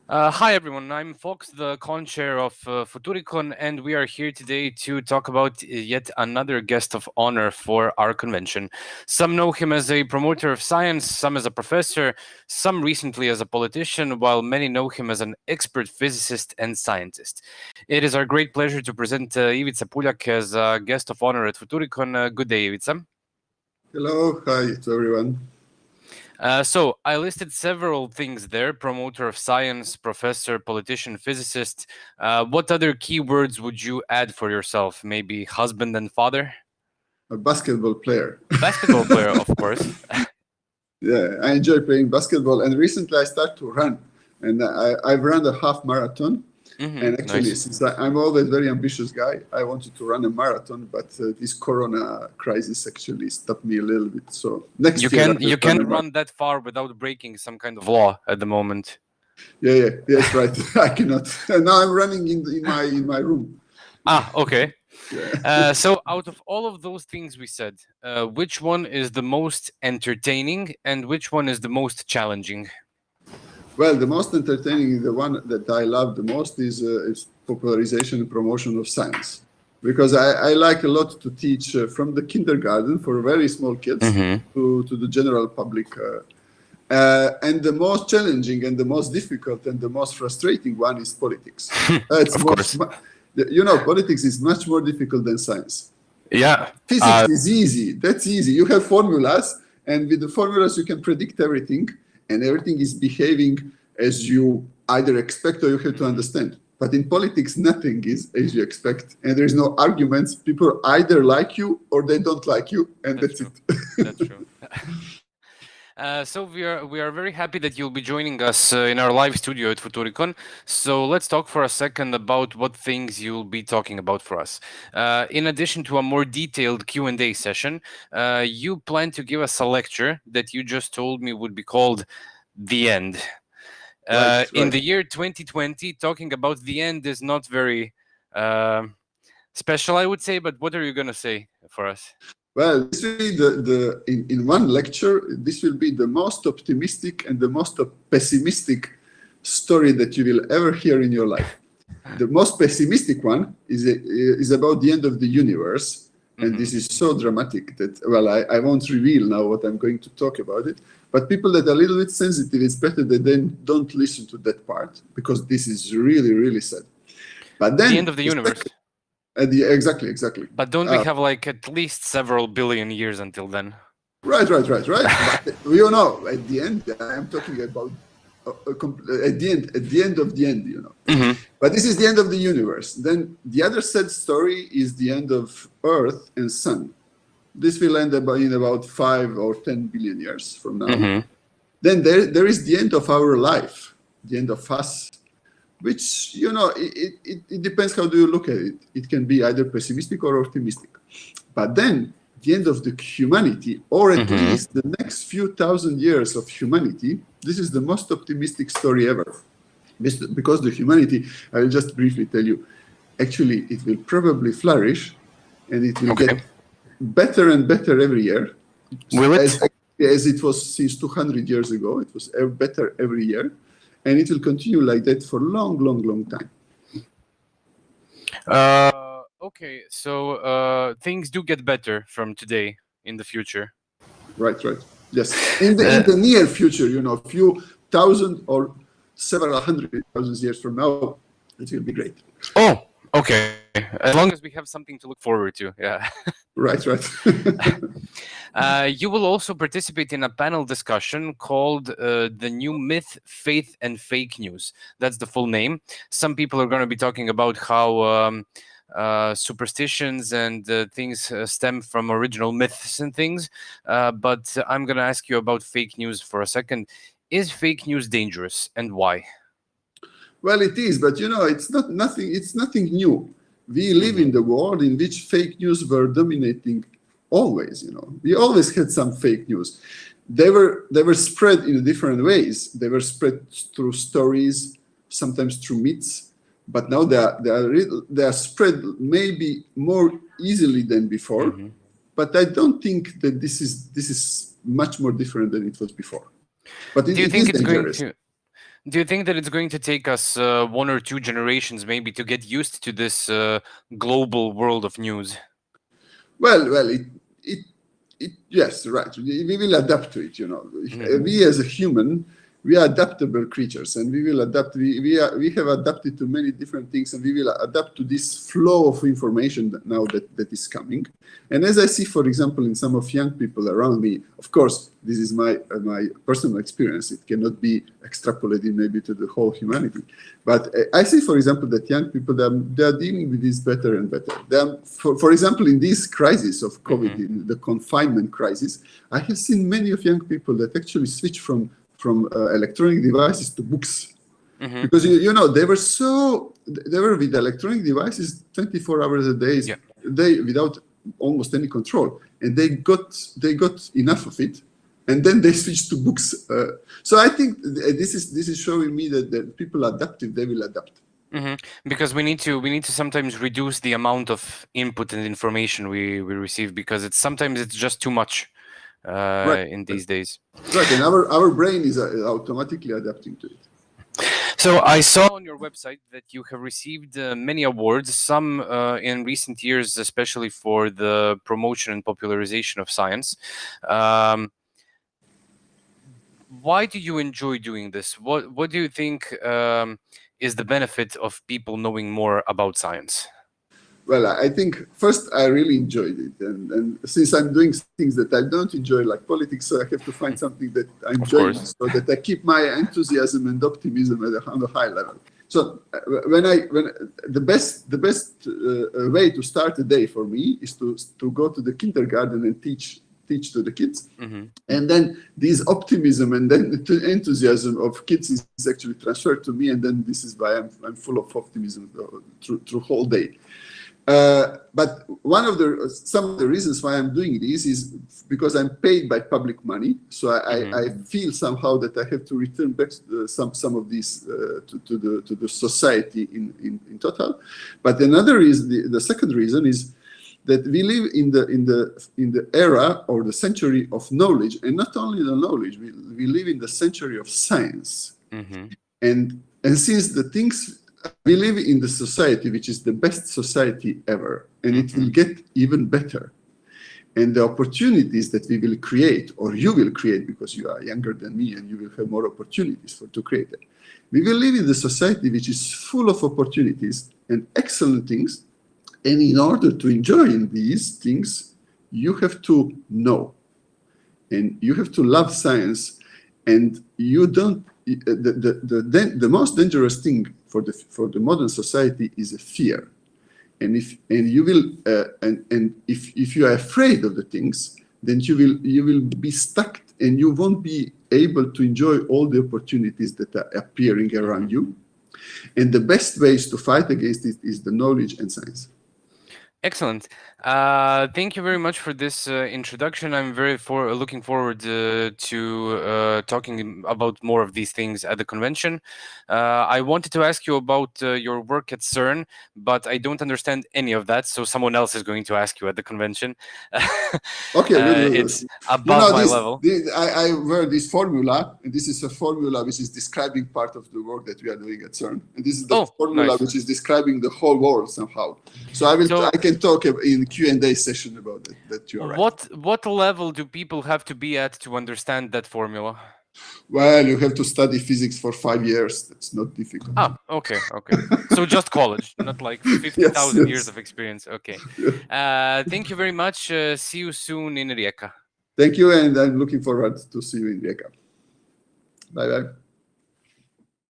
Hi everyone, I'm Fox, the co-chair of Futuricon, and we are here today to talk about yet another guest of honor for our convention. Some know him as a promoter of science, some as a professor, some recently as a politician, while many know him as an expert physicist and scientist. It is our great pleasure to present Ivica Puljak as a guest of honor at Futuricon. Good day, Ivica. Hello, hi to everyone. So I listed several things there: promoter of science, professor, politician, physicist. What other keywords would you add for yourself? Maybe husband and father? A basketball player. Basketball player, of course. Yeah, I enjoy playing basketball, and recently I started to run, and I've run a half marathon. And actually, Nice. since I'm always very ambitious guy, I wanted to run a marathon, but this Corona crisis actually stopped me a little bit. So You next year can I will you run can a marathon. run that far without breaking some kind of law at the moment. Yes, right. I cannot. And now I'm running in my room. Okay. Yeah. So out of all of those things we said, which one is the most entertaining and which one is the most challenging? Well, the most entertaining, the one that I love the most is popularization and promotion of science. Because I like a lot to teach from the kindergarten for very small kids Mm-hmm. to the general public. And the most challenging and the most difficult and the most frustrating one is politics. It's Of most, course. politics is much more difficult than science. Yeah. Physics is easy. That's easy. You have formulas, and with the formulas, you can predict everything, and everything is behaving as you either expect or you have to understand. But in politics, nothing is as you expect, and there is no arguments. People either like you or they don't like you, and That's that's true. it. That's true. So we are very happy that you'll be joining us in our live studio at Futuricon. So let's talk for a second about what things you'll be talking about for us. In addition to a more detailed Q&A session, you plan to give us a lecture that you just told me would be called "The End." Right, In right. the year 2020, talking about the end is not very uh, special, I would say. But what are you gonna say for us? Well, this will be in one lecture, this will be the most optimistic and the most pessimistic story that you will ever hear in your life. The most pessimistic one is about the end of the universe. And Mm-hmm. this is so dramatic that, well, I won't reveal now what I'm going to talk about it. But people that are a little bit sensitive, it's better that they don't listen to that part because this is really, really sad. But The end then, of the universe. exactly. But don't we have like at least several billion years until then? Right. But you know, at the end, I'm talking about at the end of the end, you know. Mm-hmm. But this is the end of the universe. Then the other sad story is the end of Earth and Sun. This will end in about 5 or 10 billion years from now. Mm-hmm. Then there is the end of our life, the end of us, which, you know, it depends how do you look at it. It can be either pessimistic or optimistic. But then the end of the humanity, or at Mm-hmm. least the next few thousand years of humanity, this is the most optimistic story ever. Because the humanity, I will just briefly tell you, actually it will probably flourish and it will Okay. get better and better every year. Will it? As it was since 200 years ago, it was better every year. And it will continue like that for long time. Okay. So things do get better from today in the future. Right. Yes. In Uh, the near future, you know, a few thousand or several hundred thousands years from now, it will be great. oh, okay. As long as we have something to look forward to. Yeah. Right. You will also participate in a panel discussion called The New Myth, Faith, and Fake News. That's the full name. Some people are going to be talking about how superstitions and things stem from original myths and things. But I'm going to ask you about fake news for a second. Is fake news dangerous and why? Well, it is, but you know, it's nothing new. We live in the world in which fake news were dominating always, you know. We always had some fake news. They were spread in different ways. They were spread through stories, sometimes through myths, but now they are spread maybe more easily than before. Mm-hmm. But I don't think that this is much more different than it was before. But Do you it think is it's going dangerous. to? Do you think that it's going to take us one or two generations maybe to get used to this global world of news? Well, it, yes, right. We will adapt to it. You know, we as a human, we are adaptable creatures, and we will adapt. We have adapted to many different things, and we will adapt to this flow of information that is coming. And as I see, for example, in some of young people around me, of course, this is my personal experience. It cannot be extrapolated maybe to the whole humanity. But I see, for example, that young people, they are dealing with this better and better. They are, for example, in this crisis of COVID, in the confinement crisis, I have seen many of young people that actually switch from electronic devices to books. Because you know they were with electronic devices 24 hours a day without almost any control, and they got enough of it, and then they switched to books. So I think this is showing me that people are adaptive. They will adapt. Because we need to sometimes reduce the amount of input and information we receive, because sometimes it's just too much in these days. Right, and our brain is automatically adapting to it. So I saw on your website that you have received many awards, some in recent years, especially for the promotion and popularization of science. Why do you enjoy doing this? What do you think is the benefit of people knowing more about science? Well, I think first I really enjoyed it, and since I'm doing things that I don't enjoy, like politics, so I have to find something that I enjoy, so that I keep my enthusiasm and optimism on a high level. So when the best way to start a day for me is to go to the kindergarten and teach to the kids, and then this optimism and then the enthusiasm of kids is actually transferred to me, and then this is why I'm full of optimism through whole day. But some of the reasons why I'm doing this is because I'm paid by public money, so I feel somehow that I have to return back some of these to the society in total. But another reason, the second reason, is that we live in the era or the century of knowledge, and not only the knowledge, we live in the century of science, and since the things. We live in the society which is the best society ever, and it will get even better. And the opportunities that we will create, or you will create, because you are younger than me and you will have more opportunities to create it. We will live in the society which is full of opportunities and excellent things. And in order to enjoy these things, you have to know, and you have to love science, and you don't. The most dangerous thing for the modern society is a fear, and if you are afraid of the things, then you will be stuck, and you won't be able to enjoy all the opportunities that are appearing around you. And the best ways to fight against it is the knowledge and science. Excellent. Thank you very much for this introduction. I'm looking forward to talking about more of these things at the convention. I wanted to ask you about your work at CERN, but I don't understand any of that, so someone else is going to ask you at the convention. Okay, good. It's above my level. I heard this formula, and this is a formula which is describing part of the work that we are doing at CERN, and this is the formula which is describing the whole world somehow. So I can talk in Q&A session about it. That you are right. What level do people have to be at to understand that formula? Well, you have to study physics for 5 years. That's not difficult. Okay. So just college, not like 50,000 years of experience. Okay. Thank you very much. See you soon in Rijeka. Thank you, and I'm looking forward to see you in Rijeka. Bye-bye.